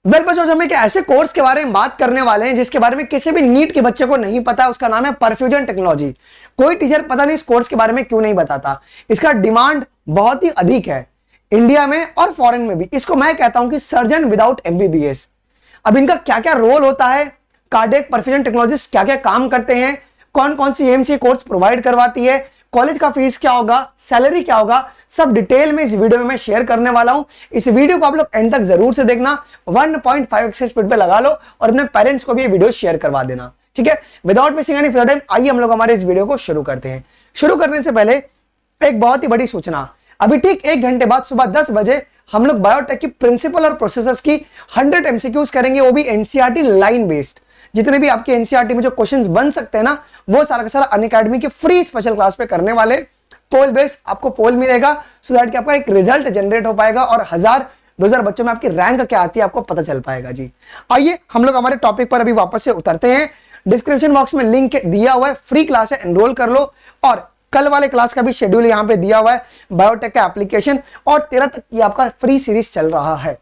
Well बच्चों, हम एक ऐसे कोर्स के बारे में बात करने वाले हैं जिसके बारे में किसी भी नीट के बच्चे को नहीं पता। उसका नाम है परफ्यूजन टेक्नोलॉजी। कोई टीचर पता नहीं इस कोर्स के बारे में क्यों नहीं बताता। इसका डिमांड बहुत ही अधिक है इंडिया में और फॉरेन में भी। इसको मैं कहता हूं कि सर्जन विदाउट एमबीबीएस। अब इनका क्या क्या रोल होता है, कार्डियक परफ्यूजन टेक्नोलॉजिस्ट क्या क्या काम करते हैं, कौन कौन सी एम्स कोर्स प्रोवाइड करवाती है, कॉलेज का फीस क्या होगा, सैलरी क्या होगा, सब डिटेल में इस वीडियो में मैं शेयर करने वाला हूं। इस वीडियो को आप लोग एंड तक जरूर से देखना। 1.5x स्पीड पे लगा लो और अपने पेरेंट्स को भी ये वीडियो शेयर करवा देना, ठीक है। Without wasting any further time, आइए हम लोग हमारे इस वीडियो को शुरू करते हैं। शुरू करने से पहले एक बहुत ही बड़ी सूचना। अभी ठीक 1 घंटे बाद सुबह 10 बजे हम लोग बायोटेक की प्रिंसिपल और प्रोसेसर्स की 100 एमसीक्यूज करेंगे, वो भी एनसीईआरटी लाइन बेस्ड। जितने भी आपके एनसीईआरटी में जो क्वेश्चंस बन सकते हैं ना, वो सारा का सारा अनअकैडमी के फ्री स्पेशल क्लास पे करने वाले। पोल बेस्ड आपको पोल मिलेगा, सो दैट कि आपका एक रिजल्ट जनरेट हो पाएगा और 1000-2000 बच्चों में आपकी रैंक क्या आती है आपको पता चल पाएगा जी। आइए हम लोग हमारे टॉपिक पर अभी वापस से उतरते हैं। डिस्क्रिप्शन बॉक्स में लिंक दिया हुआ है, फ्री क्लास है, एनरोल कर लो। और कल वाले क्लास का भी शेड्यूल यहाँ पे दिया हुआ है, बायोटेक का एप्लीकेशन, और 13 तक ये आपका फ्री सीरीज चल रहा है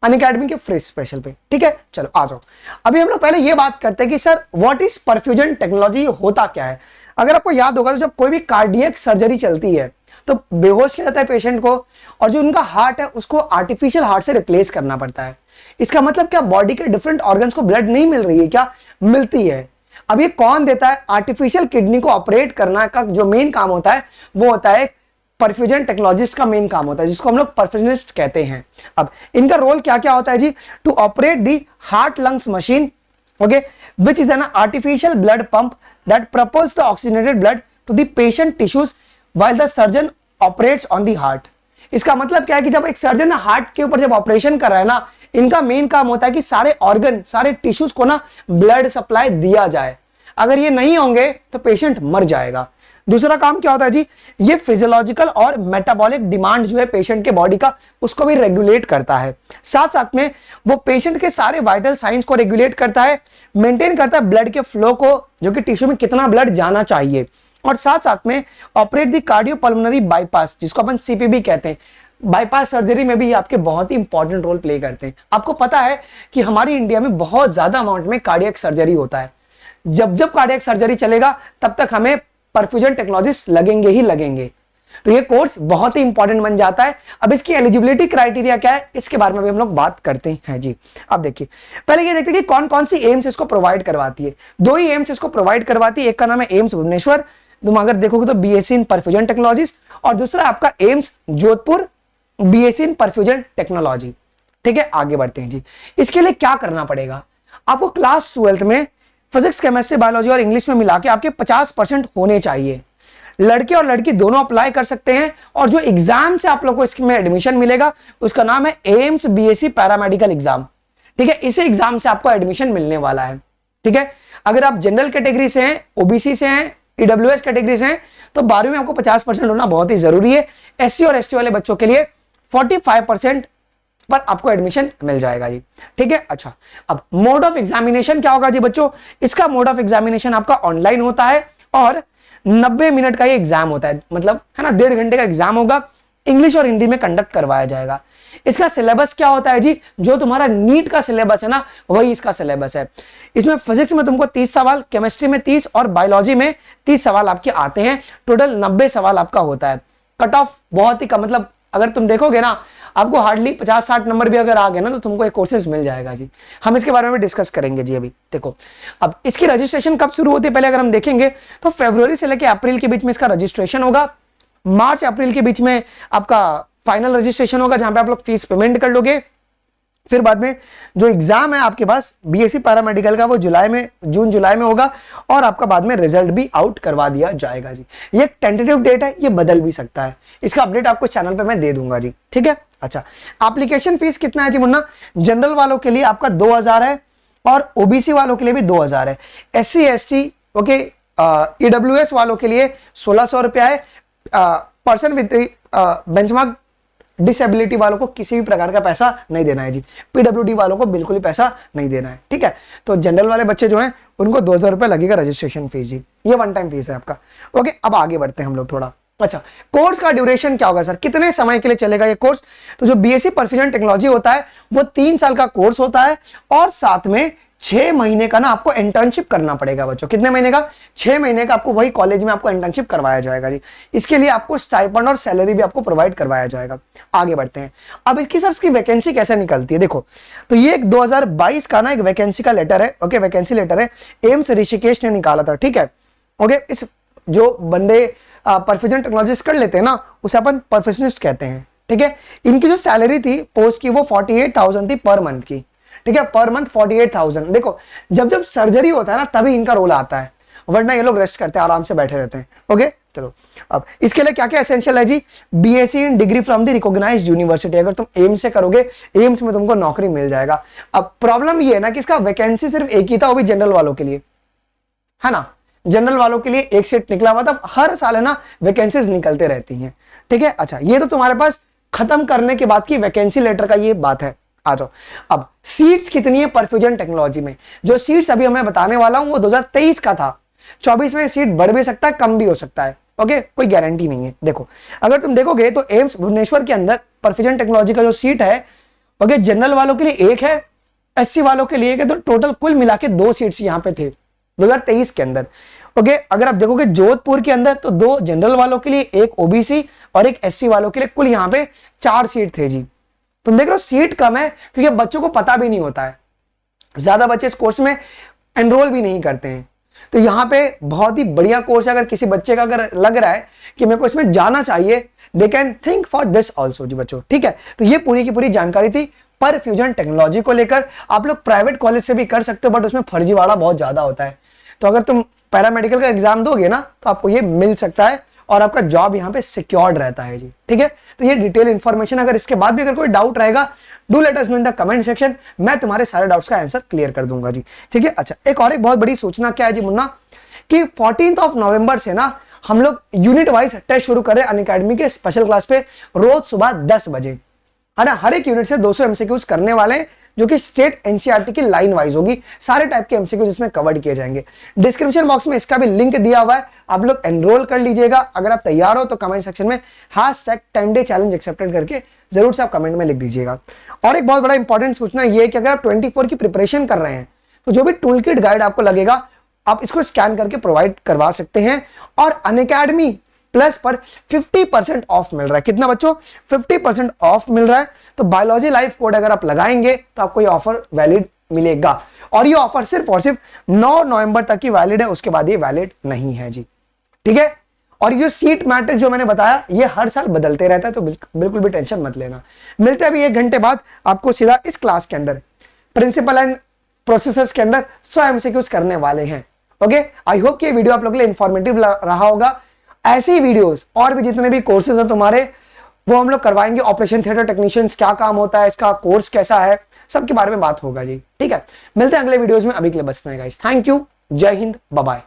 अनअकैडमी के फ्री स्पेशल पे, ठीक है। चलो आ जाओ, अभी हम लोग पहले ये बात करते हैं कि sir what is perfusion technology, होता क्या है। अगर आपको याद होगा तो जब कोई भी कार्डियक सर्जरी चलती है तो बेहोश किया जाता है पेशेंट को, और जो उनका हार्ट है उसको आर्टिफिशियल हार्ट से रिप्लेस करना पड़ता है। इसका मतलब क्या बॉडी के डिफरेंट ऑर्गन्स को ब्लड नहीं मिल रही है क्या? मिलती है। अब ये कौन देता है? आर्टिफिशियल किडनी को ऑपरेट करना का जो मेन काम होता है वो होता है परफ्यूजन टेक्नोलॉजिस्ट का मेन काम होता है, जिसको हम लोग परफ्यूजनिस्ट कहते हैं। अब इनका रोल क्या क्या होता है जी? To operate the heart lungs machine, okay, which is an artificial blood pump that propels the oxygenated blood to the patient tissues while the surgeon operates on the heart। इसका मतलब क्या है कि जब एक सर्जन हार्ट के ऊपर जब ऑपरेशन कर रहा है ना, इनका मेन काम होता है कि सारे ऑर्गन, सारे टिश्यूज को ना ब्लड सप्लाई दिया जाए। अगर ये नहीं होंगे तो पेशेंट मर जाएगा। दूसरा काम क्या होता है जी? ये फिजियोलॉजिकल और मेटाबॉलिक डिमांड जो है पेशेंट के बॉडी का, उसको भी रेगुलेट करता है। साथ साथ में वो पेशेंट के सारे वाइटल साइंस को रेगुलेट करता है, मेंटेन करता है ब्लड के फ्लो को, जो कि टिश्यू में कितना ब्लड जाना चाहिए। और साथ साथ में ऑपरेट दी कार्डियोपल्मोनरी बाईपास, जिसको अपन सीपीबी कहते हैं। बाईपास सर्जरी में भी आपके बहुत ही इंपॉर्टेंट रोल प्ले करते हैं। आपको पता है कि हमारी इंडिया में बहुत ज्यादा अमाउंट में कार्डियक सर्जरी होता है। जब जब कार्डियक सर्जरी चलेगा तब तक हमें परफ्यूजन टेक्नोलॉजिस्ट लगेंगे ही लगेंगे। तो ये कोर्स बहुत ही इंपॉर्टेंट बन जाता है। अब इसकी एलिजिबिलिटी क्राइटेरिया क्या है, इसके बारे में भी हम लोग बात करते हैं जी। अब देखिए, पहले ये देखते हैं कि कौन कौन सी एम्स इसको प्रोवाइड करवाती है। 2 ही एम्स इसको प्रोवाइड करवाती है। एक का नाम है एम्स भुवनेश्वर, तुम अगर देखोगे तो बीएससी इन परफ्यूजन टेक्नोलॉजीज, और दूसरा आपका AIIMS Jodhpur, BSc in perfusion technology, ठीक है। आगे बढ़ते हैं जी। इसके लिए क्या करना पड़ेगा? आपको क्लास 12th में फिजिक्स, केमिस्ट्री, बायोलॉजी और इंग्लिश में मिला के आपके 50% होने चाहिए। लड़के और लड़की दोनों अप्लाई कर सकते हैं, और जो एग्जाम से आप लोग को इसमें एडमिशन मिलेगा उसका नाम है एम्स बीएससी पैरामेडिकल एग्जाम, ठीक है। इसी एग्जाम से आपको एडमिशन मिलने वाला है, ठीक है। अगर आप जनरल कैटेगरी से हैं, ओबीसी से हैं, ईडब्ल्यूएस कैटेगरी से हैं, तो 12वीं में आपको 50% होना बहुत ही जरूरी है। एससी और एसटी वाले बच्चों के लिए 45% पर आपको एडमिशन मिल जाएगा जी, ठीक है। अच्छा, अब मोड ऑफ एग्जामिनेशन क्या होगा जी बच्चों? इसका मोड ऑफ एग्जामिनेशन आपका ऑनलाइन होता है, और 90 मिनट का ये एग्जाम होता है, मतलब है ना 1.5 घंटे का एग्जाम होगा। इंग्लिश और हिंदी में कंडक्ट करवाया जाएगा। इसका सिलेबस क्या होता है जी? जो तुम्हारा नीट का सिलेबस है ना, वही इसका सिलेबस है। इसमें फिजिक्स में तुमको 30 सवाल, केमिस्ट्री में 30 और बायोलॉजी में 30 सवाल आपके आते हैं। टोटल 90 सवाल आपका होता है। कट ऑफ बहुत ही कम, मतलब अगर तुम देखोगे ना, आपको हार्डली 50-60 नंबर भी अगर आ गए ना तो तुमको एक कोर्सेज मिल जाएगा जी। हम इसके बारे में भी डिस्कस करेंगे जी। अभी देखो, अब इसकी रजिस्ट्रेशन कब शुरू होती है पहले अगर हम देखेंगे तो फरवरी से लेकर अप्रैल के बीच में इसका रजिस्ट्रेशन होगा। मार्च अप्रैल के बीच में आपका फाइनल रजिस्ट्रेशन होगा, जहां पे आप लोग फीस पेमेंट कर लोगे। फिर बाद में जो एग्जाम है आपके पास बीएससी पैरामेडिकल का, वो जून जुलाई में होगा, और आपका बाद में रिजल्ट भी आउट करवा दिया जाएगा जी। ये एक टेंटेटिव डेट है, ये बदल भी सकता है। इसका अपडेट आपको चैनल पे मैं दे दूंगा जी, ठीक है। अच्छा, एप्लीकेशन फीस कितना है जी मुन्ना? जनरल वालों के लिए आपका 2000 है, और ओबीसी वालों के लिए भी 2000 है। एससी एसटी, ओके, ईडब्ल्यूएस वालों के लिए 1600 रुपया है। पर्सन विद बेंचमार्क डिसेबिलिटी वालों को किसी भी प्रकार का पैसा नहीं देना है जी। पीडब्ल्यूडी वालों को बिल्कुल ही पैसा नहीं देना है, ठीक है। तो जनरल वाले बच्चे जो हैं उनको 2000 रुपये लगेगा रजिस्ट्रेशन फीस जी। ये वन टाइम फीस है आपका, ओके। अब आगे बढ़ते हैं हम लोग थोड़ा। अच्छा, कोर्स का ड्यूरेशन क्या होगा सर, कितने समय के लिए चलेगा ये कोर्स? तो जो बीएससी परफ्यूजन टेक्नोलॉजी होता है वो 3 साल का कोर्स होता है और साथ में 6 महीने का ना आपको इंटर्नशिप करना पड़ेगा बच्चों। कितने महीने का? 6 महीने का आपको वही कॉलेज में आपको इंटर्नशिप करवाया जाएगा जी। इसके लिए आपको स्टाइपेंड और सैलरी भी आपको प्रोवाइड करवाया जाएगा। आगे बढ़ते हैं। अब इसकी सर इसकी वैकेंसी कैसे निकलती है, देखो तो ये एक 2022 का ना एक वैकेंसी का लेटर है। ओके, वैकेंसी लेटर है, एम्स ऋषिकेश ने निकाला था। ठीक है, ओके, इस जो बंदे परफ्यूजन टेक्नोलॉजिस्ट कर लेते हैं ना उसे अपन परफ्यूशनिस्ट कहते हैं। ठीक है, इनकी जो सैलरी थी पोस्ट की वो 48,000 थी पर मंथ की। ठीक है, पर मंथ 48,000। देखो जब जब सर्जरी होता है ना तभी इनका रोल आता है, वरना ये लोग रेस्ट करते हैं, आराम से बैठे रहते हैं। ओके, चलो अब इसके लिए क्या क्या एसेंशियल है जी? BSc in degree from the recognised university. अगर तुम एम्स से करोगे, एम्स में तुमको नौकरी मिल जाएगा। अब प्रॉब्लम ये है ना कि इसका वैकेंसी सिर्फ एक ही था, वो भी जनरल वालों के लिए, है ना। जनरल वालों के लिए एक सीट निकला हुआ था। हर साल है ना वैकेंसीज निकलते रहती हैं। ठीक है, अच्छा ये तो तुम्हारे पास खत्म करने के बाद की वैकेंसी लेटर का ये बात है। आ जाओ, अब सीट्स कितनी है परफ्यूजन टेक्नोलॉजी में? जो सीट्स अभी हमें बताने वाला हूं वो 2023 का था। 24 में सीट बढ़ भी सकता है, कम भी हो सकता है। ओके, कोई गारंटी नहीं है। देखो अगर तुम देखोगे तो एम्स भुवनेश्वर के अंदर परफ्यूजन टेक्नोलॉजी का जो सीट है, ओके, जनरल वालों के लिए एक है, एससी वालों के लिए एक है, तो टोटल कुल मिला के 2 सीट्स यहाँ पे थे 2023 के अंदर। ओके, अगर आप देखोगे जोधपुर के अंदर तो 2 जनरल वालों के लिए, एक ओबीसी और एक एससी वालों के लिए, कुल यहाँ पे 4 सीट थे जी। तुम देख रहे हो सीट कम है क्योंकि बच्चों को पता भी नहीं होता है, ज्यादा बच्चे इस कोर्स में एनरोल भी नहीं करते हैं। तो यहाँ पे बहुत ही बढ़िया कोर्स है। अगर किसी बच्चे का अगर लग रहा है कि मेरे को इसमें जाना चाहिए, they can think for this also जी बच्चों। ठीक है, तो ये पूरी की पूरी जानकारी थी परफ्यूजन टेक्नोलॉजी को लेकर। आप लोग प्राइवेट कॉलेज से भी कर सकते हो, बट उसमें फर्जीवाड़ा बहुत ज्यादा होता है। तो अगर तुम पैरामेडिकल का एग्जाम दोगे ना तो आपको ये मिल सकता है और आपका जॉब यहाँ पे सिक्योर्ड रहता है जी। ठीक है, तो ये डिटेल इंफॉर्मेशन। अगर इसके बाद भी अगर कोई डाउट रहेगा, do let us know in the comment section, मैं तुम्हारे सारे डाउट्स का आंसर क्लियर कर दूंगा जी। ठीक है, अच्छा एक और एक बहुत बड़ी सूचना क्या है जी मुन्ना, कि 14 नवंबर से ना हम लोग यूनिट वाइज टेस्ट शुरू कर रहे हैं अनअकैडमी के स्पेशल क्लास पे, रोज सुबह 10 बजे, है ना। हर एक यूनिट से 200 एमसीक्यूज करने वाले हैं, जो कि स्टेट एनसीईआरटी की लाइन वाइज होगी। सारे टाइप के एमसीक्यूज इसमें कवर्ड किए जाएंगे। डिस्क्रिप्शन बॉक्स में इसका भी लिंक दिया हुआ है, आप लोग एनरोल कर लीजिएगा। अगर आप तैयार हो तो कमेंट सेक्शन में #10 चैलेंज एक्सेप्टेड करके जरूर से आप कमेंट में लिख दीजिएगा। और एक बहुत बड़ा इंपॉर्टेंट सूचना ये है कि अगर आप 24 की प्रिपरेशन कर रहे हैं तो जो भी टूल किट गाइड आपको लगेगा आप इसको स्कैन करके प्रोवाइड करवा सकते हैं। और अनअकैडमी प्लस पर 50% ऑफ मिल रहा है। कितना बच्चों? 50% ऑफ मिल रहा है। तो बायोलॉजी लाइफ कोड अगर आप लगाएंगे तो आपको ये ऑफर वैलिड मिलेगा। और ये ऑफर सिर्फ और सिर्फ 9 नवंबर तक की वैलिड है, उसके बाद ये वैलिड नहीं है जी। ठीक है, और ये सीट मैट्रिक्स जो मैंने बताया ये हर साल बदलते रहता है, तो बिल्कुल भी टेंशन मत लेना। मिलते हैं अभी 1 घंटे बाद आपको सीधा इस क्लास के अंदर प्रिंसिपल एंड प्रोसेसर्स के अंदर 100 एमसीक्यूज करने वाले हैं। ओके, आई होप कि ये वीडियो आप लोगों के लिए इंफॉर्मेटिव रहा होगा। ऐसे ही वीडियोस और भी जितने भी कोर्सेज हैं तुम्हारे वो हम लोग करवाएंगे। ऑपरेशन थिएटर टेक्नीशियंस क्या काम होता है, इसका कोर्स कैसा है, सबके बारे में बात होगा जी। ठीक है, मिलते हैं अगले वीडियोस में। अभी के लिए बस इतना ही गाइस। थैंक यू, जय हिंद, बाय बाय।